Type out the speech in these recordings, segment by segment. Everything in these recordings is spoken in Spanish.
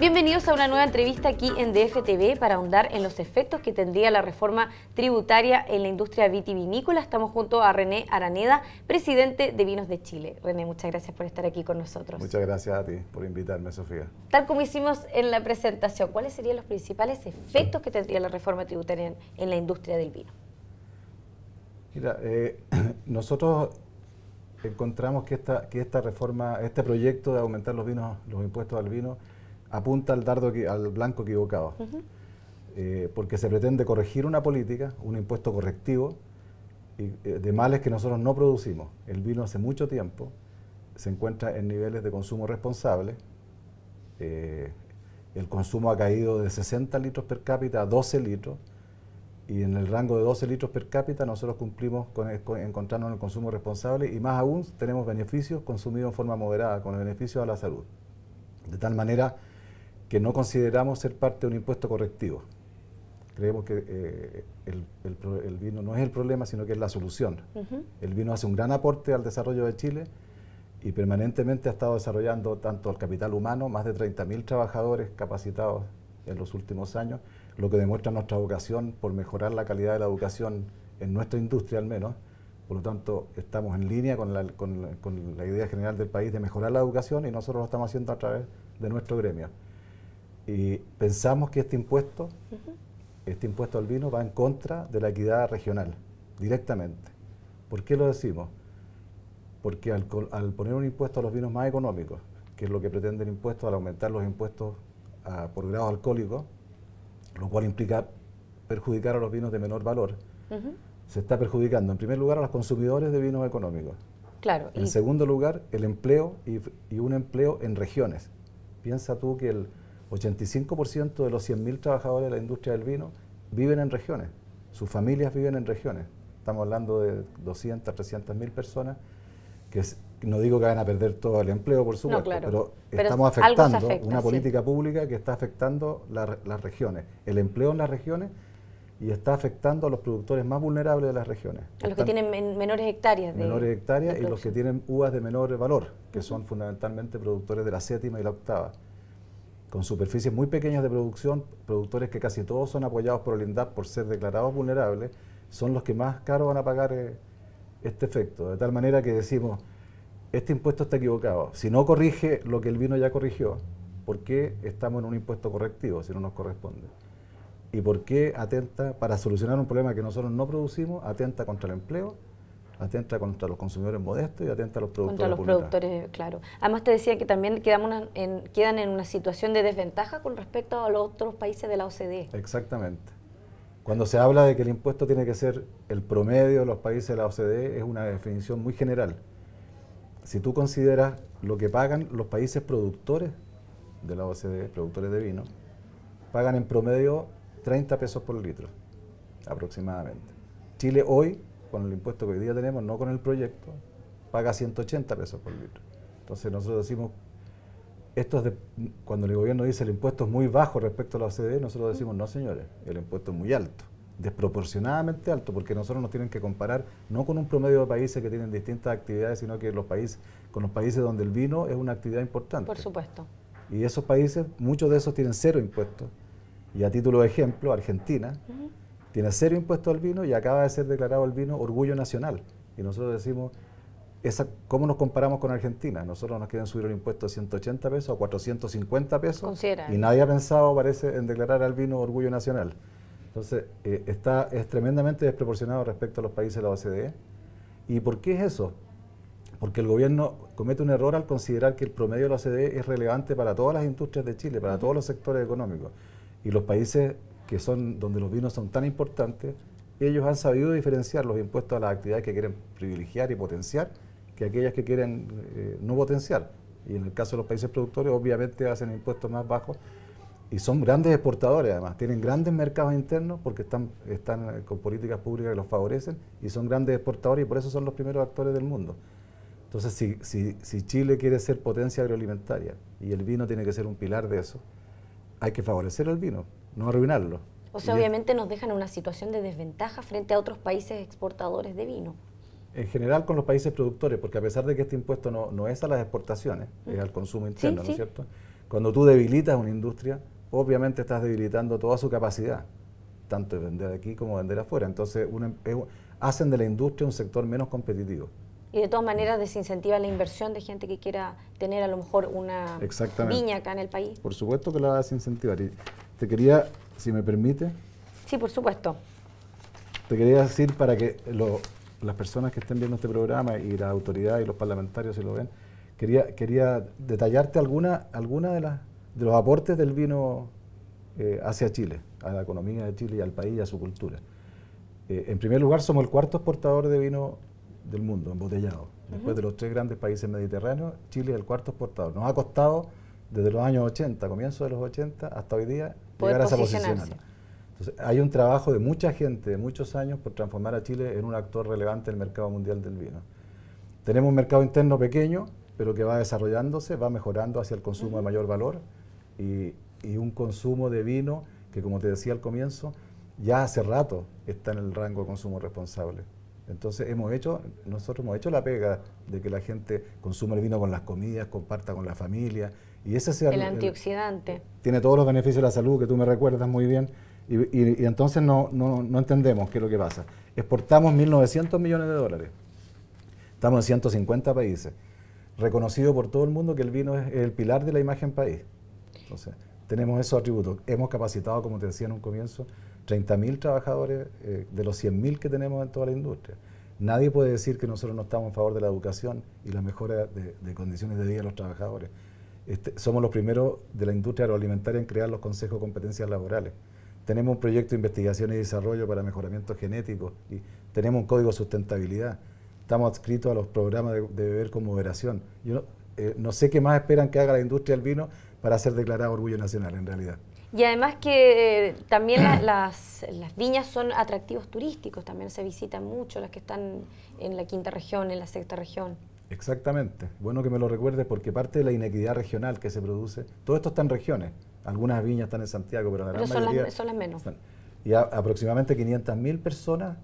Bienvenidos a una nueva entrevista aquí en DFTV para ahondar en los efectos que tendría la reforma tributaria en la industria vitivinícola. Estamos junto a René Araneda, presidente de Vinos de Chile. René, muchas gracias por estar aquí con nosotros. Muchas gracias a ti por invitarme, Sofía. Tal como hicimos en la presentación, ¿cuáles serían los principales efectos que tendría la reforma tributaria en la industria del vino? Mira, nosotros encontramos que esta reforma, este proyecto de aumentar los impuestos al vino, apunta al al blanco equivocado, porque se pretende corregir una política, un impuesto correctivo, de males que nosotros no producimos. El vino hace mucho tiempo se encuentra en niveles de consumo responsable. El consumo ha caído de 60 litros per cápita a 12 litros, y en el rango de 12 litros per cápita nosotros cumplimos con encontrarnos en el consumo responsable, y más aún tenemos beneficios consumidos en forma moderada, con beneficios a la salud. De tal manera que no consideramos ser parte de un impuesto correctivo. Creemos que el vino no es el problema, sino que es la solución. El vino hace un gran aporte al desarrollo de Chile y permanentemente ha estado desarrollando tanto el capital humano, más de 30.000 trabajadores capacitados en los últimos años, lo que demuestra nuestra vocación por mejorar la calidad de la educación en nuestra industria al menos. Por lo tanto, estamos en línea con la idea general del país de mejorar la educación, y nosotros lo estamos haciendo a través de nuestro gremio. Y pensamos que este impuesto al vino va en contra de la equidad regional, directamente. ¿Por qué lo decimos? Porque al poner un impuesto a los vinos más económicos, que es lo que pretende el impuesto al aumentar los impuestos por grado alcohólico, lo cual implica perjudicar a los vinos de menor valor, se está perjudicando en primer lugar a los consumidores de vinos económicos. Claro. En segundo lugar, el empleo y un empleo en regiones. Piensa tú que el 85% de los 100.000 trabajadores de la industria del vino viven en regiones, sus familias viven en regiones. Estamos hablando de 200, 300.000 personas que no digo que van a perder todo el empleo, por supuesto, no, claro, pero estamos afectando una política sí, pública que está afectando las regiones, el empleo en las regiones, y está afectando a los productores más vulnerables de las regiones. A los que tienen menores hectáreas. Menores hectáreas y los que tienen uvas de menor valor, que son fundamentalmente productores de la séptima y la octava, con superficies muy pequeñas de producción, productores que casi todos son apoyados por el INDAP por ser declarados vulnerables, son los que más caro van a pagar este efecto. De tal manera que decimos, este impuesto está equivocado. Si no corrige lo que el vino ya corrigió, ¿por qué estamos en un impuesto correctivo si no nos corresponde? ¿Y por qué atenta, para solucionar un problema que nosotros no producimos, atenta contra el empleo, atenta contra los consumidores modestos y atenta a los productores? Contra los productores, claro. Además te decía que también quedan en una situación de desventaja con respecto a los otros países de la OCDE. Exactamente. Cuando se habla de que el impuesto tiene que ser el promedio de los países de la OCDE, es una definición muy general. Si tú consideras lo que pagan los países productores de la OCDE, productores de vino, pagan en promedio 30 pesos por litro, aproximadamente. Chile hoy, con el impuesto que hoy día tenemos, no con el proyecto, paga 180 pesos por litro. Entonces nosotros decimos, cuando el gobierno dice el impuesto es muy bajo respecto a la OCDE, nosotros decimos, no señores, el impuesto es muy alto, desproporcionadamente alto, porque nosotros nos tienen que comparar no con un promedio de países que tienen distintas actividades, sino que con los países donde el vino es una actividad importante. Por supuesto. Y esos países, muchos de esos tienen cero impuestos. Y a título de ejemplo, Argentina tiene cero impuestos al vino y acaba de ser declarado el vino orgullo nacional. Y nosotros decimos, ¿cómo nos comparamos con Argentina? Nosotros nos quieren subir el impuesto de 180 pesos a 450 pesos y nadie ha pensado, parece, en declarar al vino orgullo nacional. Entonces, es tremendamente desproporcionado respecto a los países de la OCDE. ¿Y por qué es eso? Porque el gobierno comete un error al considerar que el promedio de la OCDE es relevante para todas las industrias de Chile, para todos los sectores económicos. Y los países donde los vinos son tan importantes, ellos han sabido diferenciar los impuestos a las actividades que quieren privilegiar y potenciar que aquellas que quieren no potenciar. Y en el caso de los países productores, obviamente hacen impuestos más bajos y son grandes exportadores además, tienen grandes mercados internos porque están con políticas públicas que los favorecen y son grandes exportadores y por eso son los primeros actores del mundo. Entonces, si Chile quiere ser potencia agroalimentaria y el vino tiene que ser un pilar de eso, hay que favorecer el vino, no arruinarlo. O sea, obviamente nos dejan en una situación de desventaja frente a otros países exportadores de vino. En general con los países productores, porque a pesar de que este impuesto no es a las exportaciones, es al consumo interno, ¿no es cierto? Cuando tú debilitas una industria, obviamente estás debilitando toda su capacidad, tanto de vender aquí como de vender afuera. Entonces hacen de la industria un sector menos competitivo. Y de todas maneras desincentiva la inversión de gente que quiera tener a lo mejor una viña acá en el país. Por supuesto que la desincentivar. Y te quería, si me permite... Sí, por supuesto. Te quería decir para que las personas que estén viendo este programa y las autoridades y los parlamentarios si lo ven, quería detallarte alguna de los aportes del vino hacia Chile, a la economía de Chile y al país y a su cultura. En primer lugar, somos el cuarto exportador de vino del mundo, embotellado. Después de los 3 grandes países mediterráneos, Chile es el cuarto exportador. Nos ha costado desde los años 80, comienzo de los 80, hasta hoy día, llegar a esa posición. Entonces, hay un trabajo de mucha gente, de muchos años, por transformar a Chile en un actor relevante en el mercado mundial del vino. Tenemos un mercado interno pequeño, pero que va desarrollándose, va mejorando hacia el consumo de mayor valor y un consumo de vino que, como te decía al comienzo, ya hace rato está en el rango de consumo responsable. Entonces nosotros hemos hecho la pega de que la gente consuma el vino con las comidas, comparta con la familia. Y ese sea el antioxidante. Tiene todos los beneficios de la salud que tú me recuerdas muy bien. Y entonces no entendemos qué es lo que pasa. Exportamos 1.900 millones de dólares. Estamos en 150 países. Reconocido por todo el mundo que el vino es el pilar de la imagen país. Entonces, tenemos esos atributos. Hemos capacitado, como te decía en un comienzo, 30.000 trabajadores de los 100.000 que tenemos en toda la industria. Nadie puede decir que nosotros no estamos en favor de la educación y la mejora de condiciones de vida de los trabajadores. Somos los primeros de la industria agroalimentaria en crear los consejos de competencias laborales. Tenemos un proyecto de investigación y desarrollo para mejoramiento genético y tenemos un código de sustentabilidad. Estamos adscritos a los programas de beber con moderación. Yo no sé qué más esperan que haga la industria del vino para ser declarado orgullo nacional en realidad. Y además que también las viñas son atractivos turísticos, también se visitan mucho las que están en la 5ª región, en la 6ª región. Exactamente, bueno que me lo recuerdes porque parte de la inequidad regional que se produce, todo esto está en regiones, algunas viñas están en Santiago, pero la gran mayoría son las menos. Y aproximadamente 500.000 personas,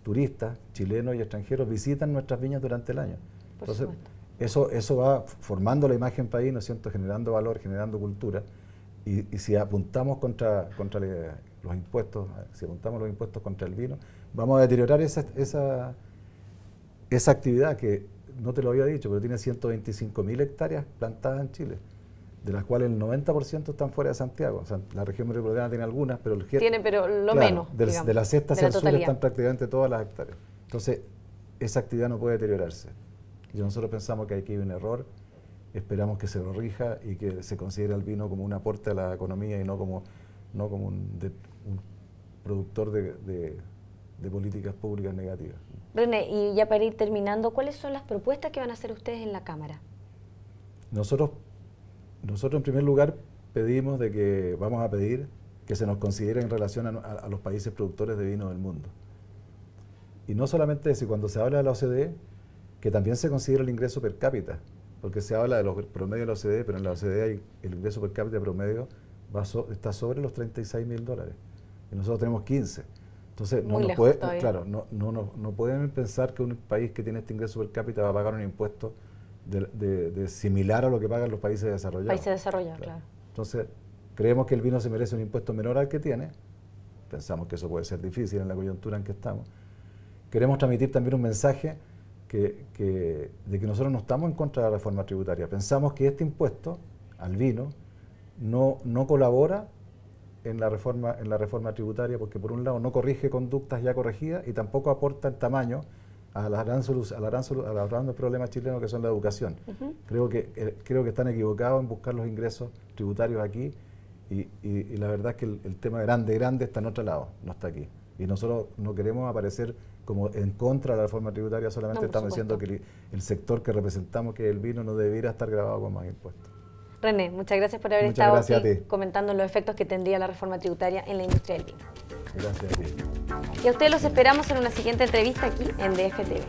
turistas, chilenos y extranjeros, visitan nuestras viñas durante el año. Entonces, eso va formando la imagen país, ¿no es cierto?, generando valor, generando cultura. Y si apuntamos contra los impuestos, si apuntamos los impuestos contra el vino, vamos a deteriorar esa actividad que, no te lo había dicho, pero tiene 125.000 hectáreas plantadas en Chile, de las cuales el 90% están fuera de Santiago. O sea, la región metropolitana tiene algunas, pero menos. De la sexta hacia el sur están prácticamente todas las hectáreas. Entonces, esa actividad no puede deteriorarse. Y nosotros pensamos que aquí hay un error. Esperamos que se corrija y que se considere el vino como un aporte a la economía y no como un productor de políticas públicas negativas. René, y ya para ir terminando, ¿cuáles son las propuestas que van a hacer ustedes en la Cámara? Nosotros en primer lugar vamos a pedir que se nos considere en relación a los países productores de vino del mundo. Y no solamente eso, cuando se habla de la OCDE, que también se considera el ingreso per cápita. Porque se habla de los promedios de la OCDE, pero en la OCDE el ingreso per cápita promedio está sobre los $36.000 y nosotros tenemos 15. Entonces no pueden pensar que un país que tiene este ingreso per cápita va a pagar un impuesto de similar a lo que pagan los países desarrollados. Países desarrollados, claro. Entonces creemos que el vino se merece un impuesto menor al que tiene. Pensamos que eso puede ser difícil en la coyuntura en que estamos. Queremos transmitir también un mensaje de que nosotros no estamos en contra de la reforma tributaria. Pensamos que este impuesto al vino no colabora en la reforma tributaria porque por un lado no corrige conductas ya corregidas y tampoco aporta en tamaño a los grandes problemas chilenos que son la educación. Creo que están equivocados en buscar los ingresos tributarios aquí y la verdad es que el tema grande está en otro lado, no está aquí. Y nosotros no queremos aparecer como en contra de la reforma tributaria, solamente estamos diciendo que el sector que representamos, que es el vino, no debiera estar grabado con más impuestos. René, muchas gracias por haber estado aquí comentando los efectos que tendría la reforma tributaria en la industria del vino. Gracias a ti. Y a ustedes los esperamos en una siguiente entrevista aquí en DF TV.